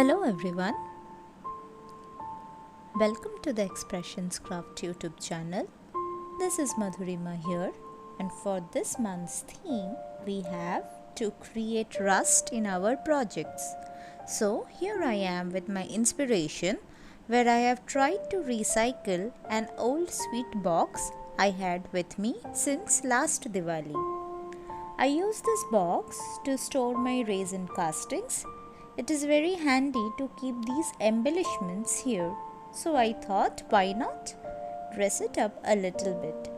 Hello everyone, welcome to the Expressions Craft YouTube channel. This is Madhurima here, and for this month's theme we have to create rust in our projects. So here I am with my inspiration where I have tried to recycle an old sweet box I had with me since last Diwali. I use this box to store my resin castings. It is very handy to keep these embellishments here, so I thought why not dress it up a little bit.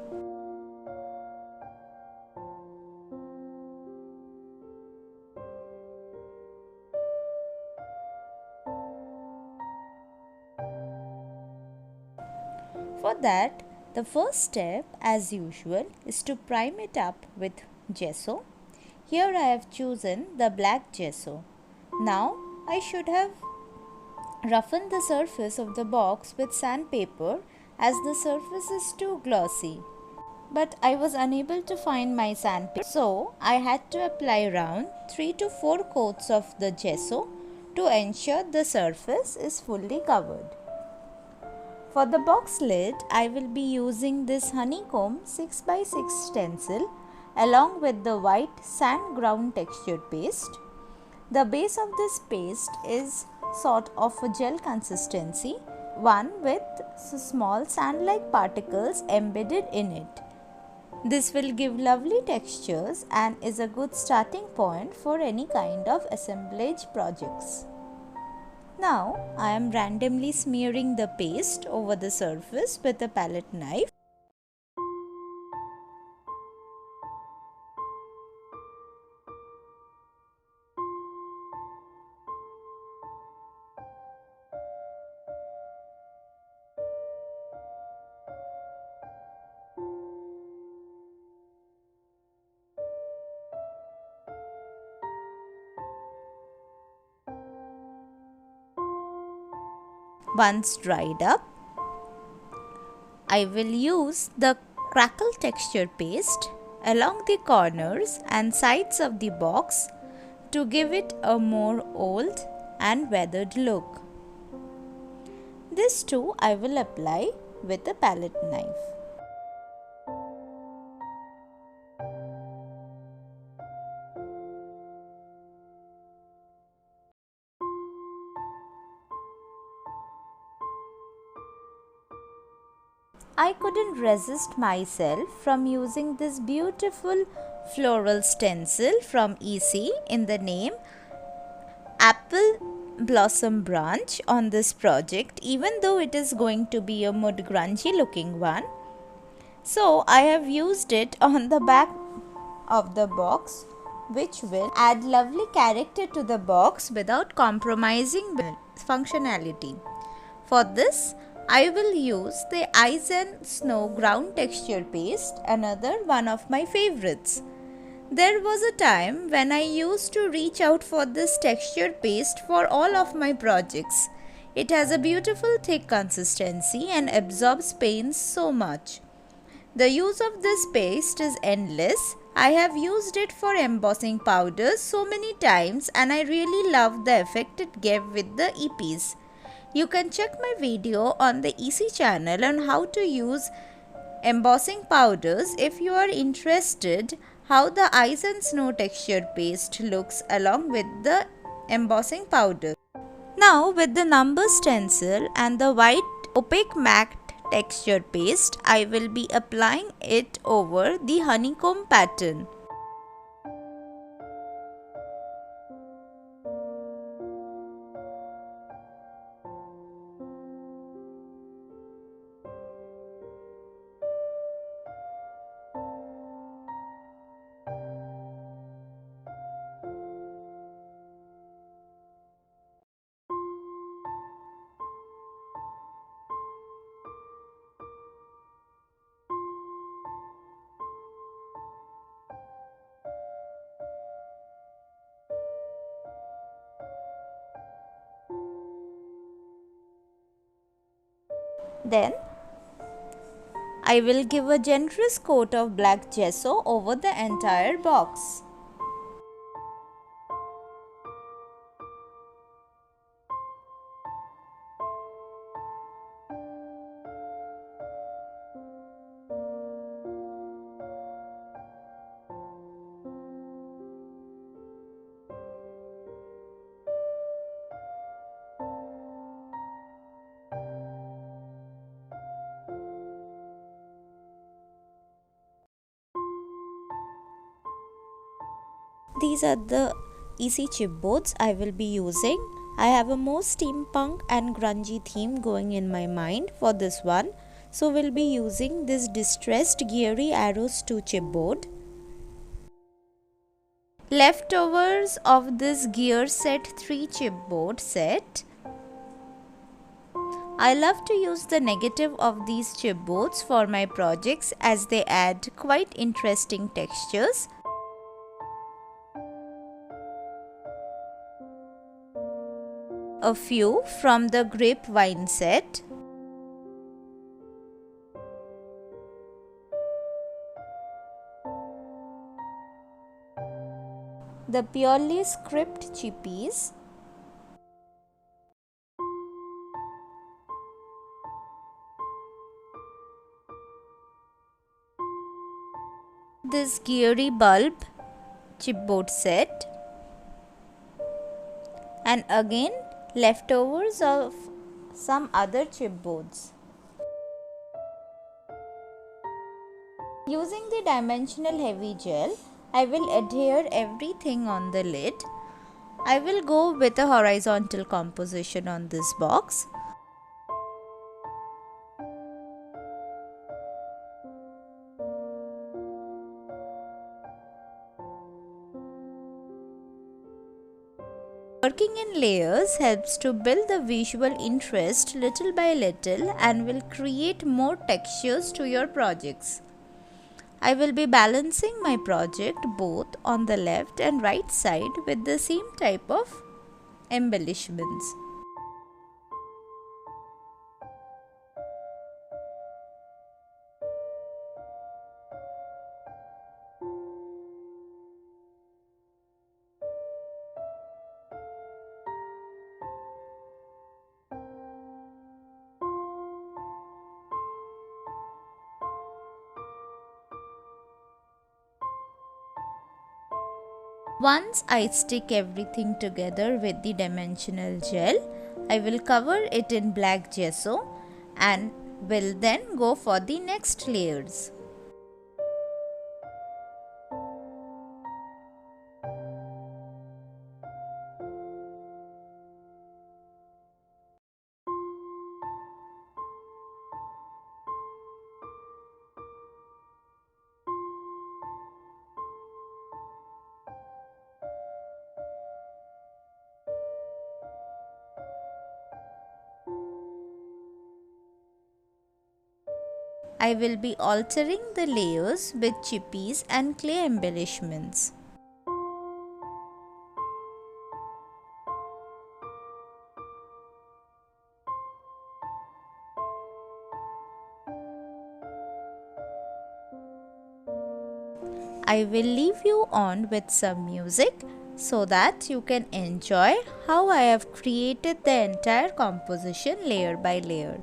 For that, the first step as usual is to prime it up with gesso. Here I have chosen the black gesso. Now I should have roughened the surface of the box with sandpaper as the surface is too glossy. But I was unable to find my sandpaper, so I had to apply around 3 to 4 coats of the gesso to ensure the surface is fully covered. For the box lid, I will be using this honeycomb 6x6 stencil along with the white sand ground textured paste. The base of this paste is sort of a gel consistency, one with small sand-like particles embedded in it. This will give lovely textures and is a good starting point for any kind of assemblage projects. Now I am randomly smearing the paste over the surface with a palette knife. Once dried up, I will use the crackle texture paste along the corners and sides of the box to give it a more old and weathered look. This too I will apply with a palette knife. I couldn't resist myself from using this beautiful floral stencil from EC in the name Apple Blossom Branch on this project, even though it is going to be a mud grungy looking one. So I have used it on the back of the box, which will add lovely character to the box without compromising functionality. For this, I will use the Ice and Snow ground texture paste, another one of my favorites. There was a time when I used to reach out for this texture paste for all of my projects. It has a beautiful thick consistency and absorbs paints so much. The use of this paste is endless. I have used it for embossing powders so many times and I really love the effect it gave with the EPs. You can check my video on the EC channel on how to use embossing powders if you are interested how the Ice and Snow textured paste looks along with the embossing powder. Now with the number stencil and the white opaque matte textured paste, I will be applying it over the honeycomb pattern. Then I will give a generous coat of black gesso over the entire box. these are the easy chipboards I will be using. I have a more steampunk and grungy theme going in my mind for this one. So we'll be using this distressed geary arrows 2 chipboard. Leftovers of this gear set 3 chipboard set. I love to use the negative of these chipboards for my projects as they add quite interesting textures. A few from the grape wine set. The purely script chippies. This geary bulb chipboard set, and again leftovers of some other chipboards. Using the dimensional heavy gel, I will adhere everything on the lid. I will go with a horizontal composition on this box. Working in layers helps to build the visual interest little by little and will create more textures to your projects. I will be balancing my project both on the left and right side with the same type of embellishments. Once I stick everything together with the dimensional gel, I will cover it in black gesso and will then go for the next layers. I will be altering the layers with chippies and clay embellishments. I will leave you on with some music so that you can enjoy how I have created the entire composition layer by layer.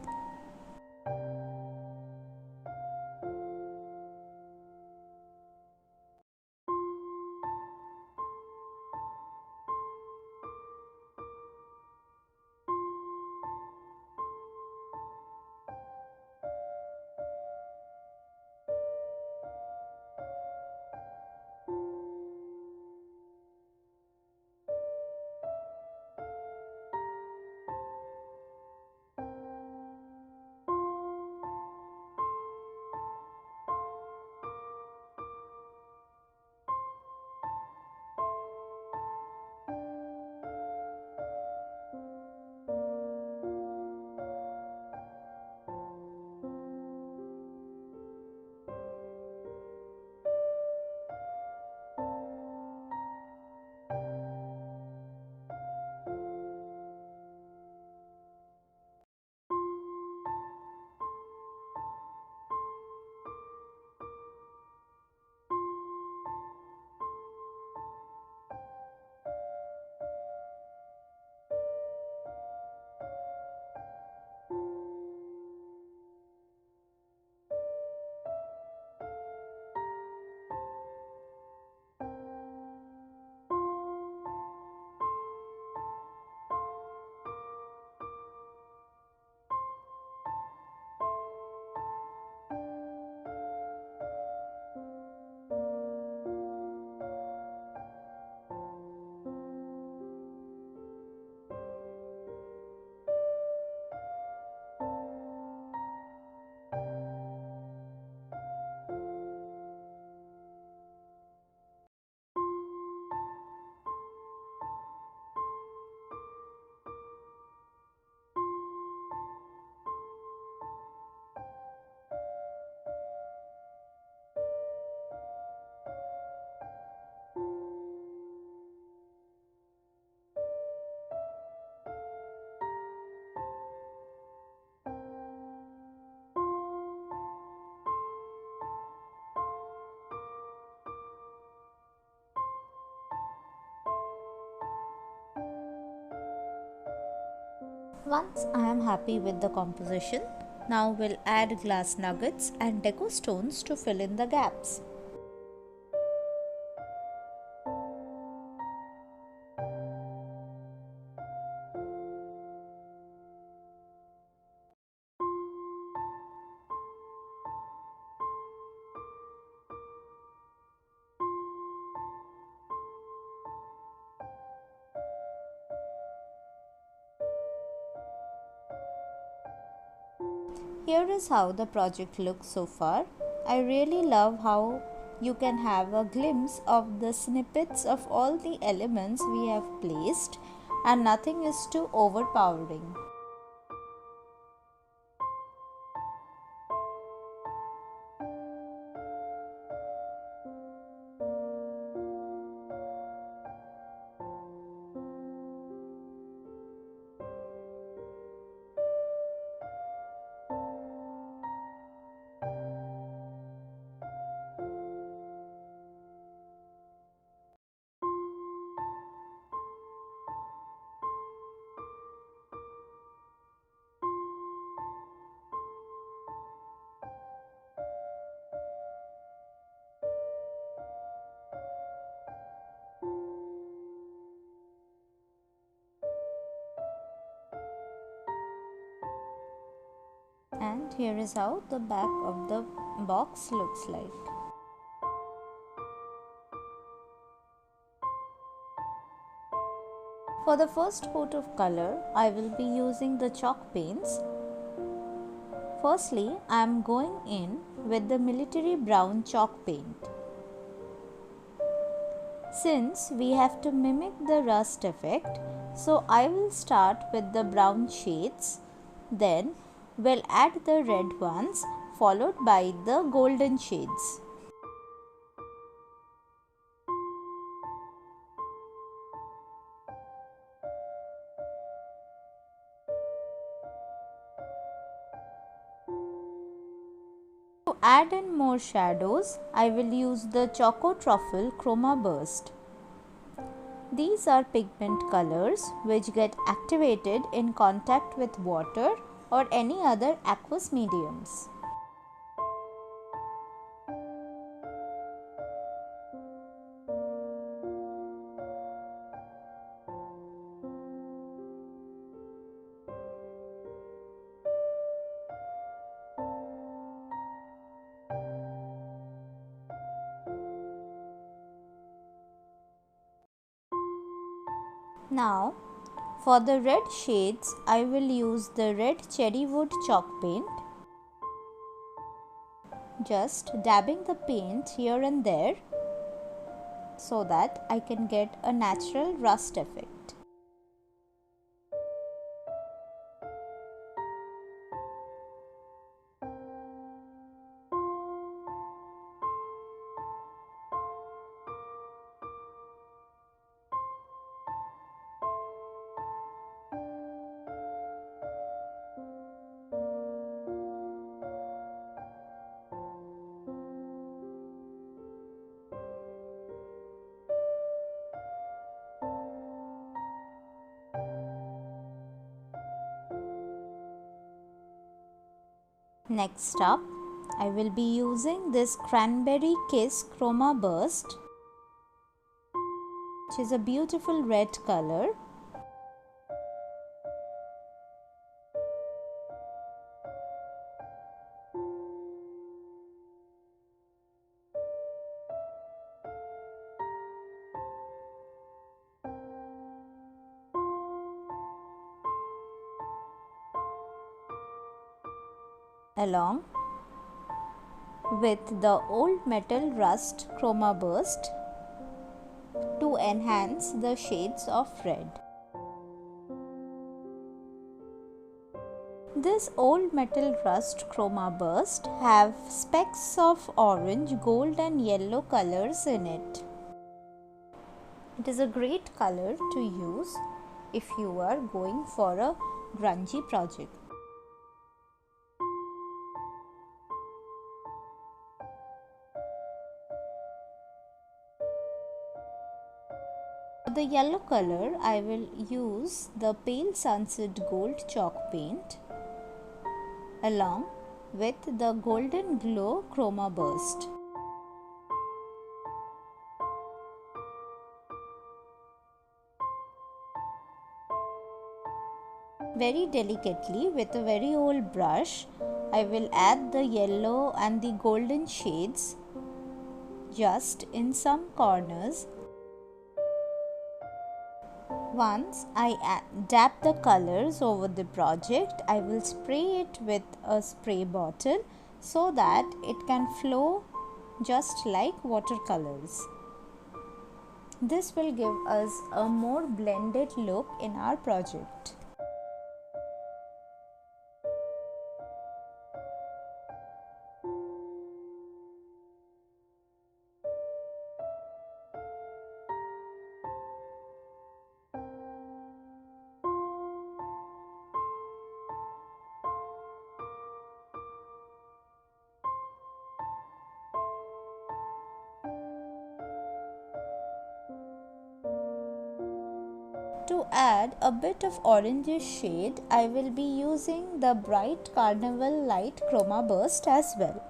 Once I am happy with the composition, now we'll add glass nuggets and Decostones to fill in the gaps. Here is how the project looks so far. I really love how you can have a glimpse of the snippets of all the elements we have placed and nothing is too overpowering. And here is how the back of the box looks like. For the first coat of color, I will be using the chalk paints. Firstly, I am going in with the military brown chalk paint. Since we have to mimic the rust effect, so I will start with the brown shades, then we'll add the red ones followed by the golden shades. To add in more shadows, I will use the Choco truffle Chroma burst. These are pigment colors which get activated in contact with water or any other aqueous mediums. Now, for the red shades, I will use the red cherry wood chalk paint. Just dabbing the paint here and there so that I can get a natural rust effect. Next up, I will be using this cranberry kiss Chroma burst, which is a beautiful red color. Along with the old metal rust Chroma burst to enhance the shades of red. This old metal rust Chroma burst have specks of orange, gold and yellow colors in it. It is a great color to use if you are going for a grungy project. For the yellow color, I will use the pale sunset gold chalk paint along with the golden glow Chroma burst. Very delicately with a very old brush, I will add the yellow and the golden shades just in some corners. Once I dab the colors over the project, I will spray it with a spray bottle so that it can flow just like watercolors. This will give us a more blended look in our project. To add a bit of orangish shade, I will be using the bright carnival light Chroma burst as well.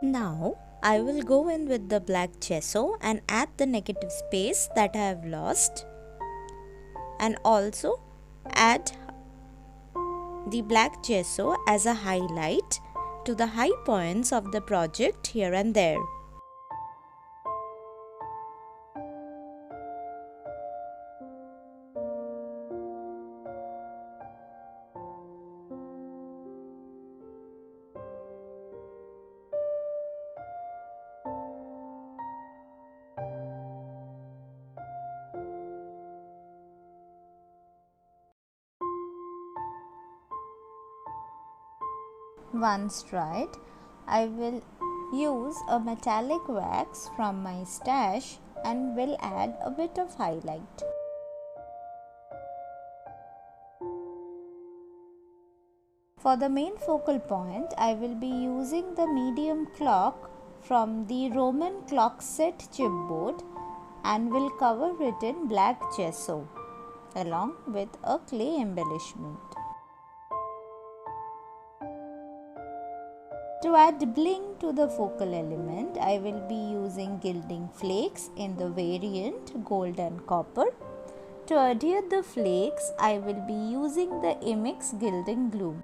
Now I will go in with the black gesso and add the negative space that I have lost, and also add the black gesso as a highlight to the high points of the project here and there. Once dried, I will use a metallic wax from my stash and will add a bit of highlight. For the main focal point, I will be using the medium clock from the Roman clock set chipboard and will cover it in black gesso along with a clay embellishment. To add bling to the focal element, I will be using Gilding flakes in the variant gold and copper. To adhere the flakes, I will be using the Imix Gilding glue.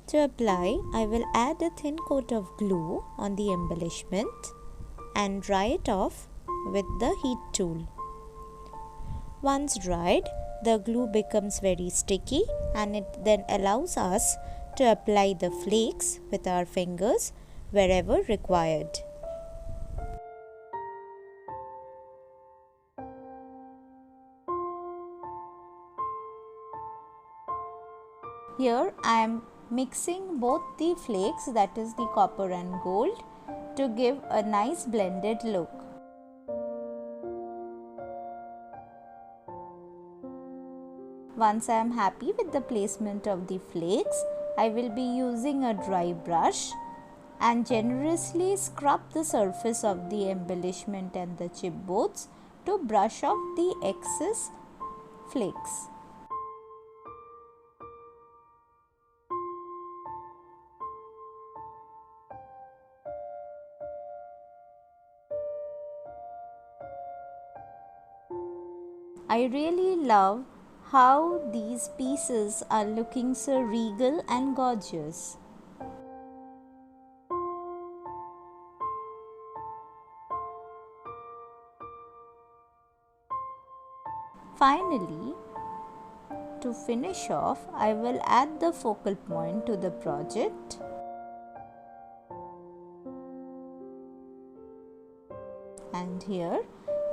To apply, I will add a thin coat of glue on the embellishment and dry it off with the heat tool. Once dried, the glue becomes very sticky and it then allows us to apply the flakes with our fingers wherever required. Here I am mixing both the flakes, that is the copper and gold, to give a nice blended look. Once I am happy with the placement of the flakes, I will be using a dry brush and generously scrub the surface of the embellishment and the chipboards to brush off the excess flakes. I really love how these pieces are looking so regal and gorgeous. Finally, to finish off, I will add the focal point to the project. And here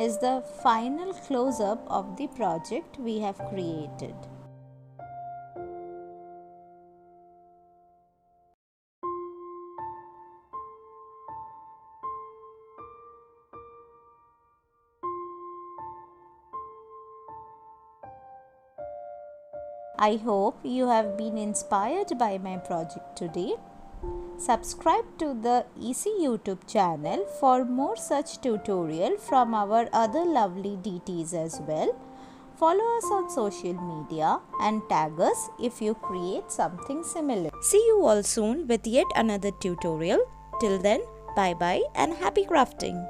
is the final close-up of the project we have created. I hope you have been inspired by my project today. Subscribe to the EC YouTube channel for more such tutorial from our other lovely DTs as well. Follow us on social media and tag us if you create something similar. See you all soon with yet another tutorial. Till then, bye bye and happy crafting.